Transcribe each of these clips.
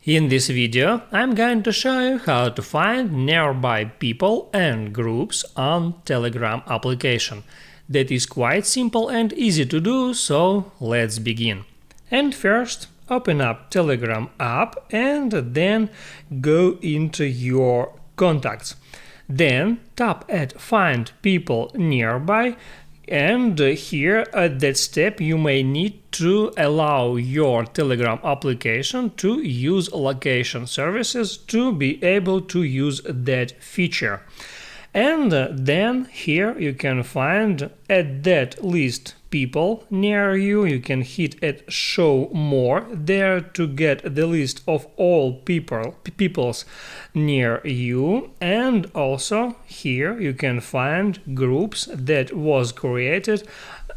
In this video, I'm going to show you how to find nearby people and groups on Telegram application. That is quite simple and easy to do, so let's begin. And first, open up Telegram app and then go into your contacts. Then tap at Find People Nearby. And here at that step you may need to allow your Telegram application to use location services to be able to use that feature. And then here you can find at that list people near you. You can hit at show more there to get the list of all peoples near you. And also here you can find groups that was created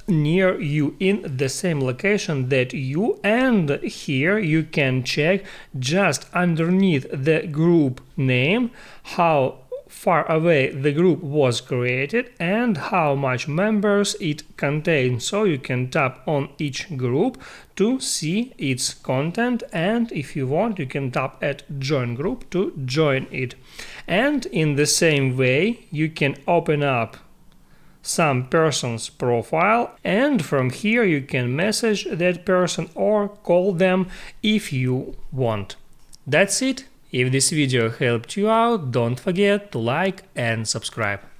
near you in the same location that you, and here you can check just underneath the group name how far away the group was created and how much members it contains. So you can tap on each group to see its content, and if you want you can tap at join group to join it. And in the same way you can open up some person's profile, and from here you can message that person or call them if you want. That's it. If this video helped you out, don't forget to like and subscribe.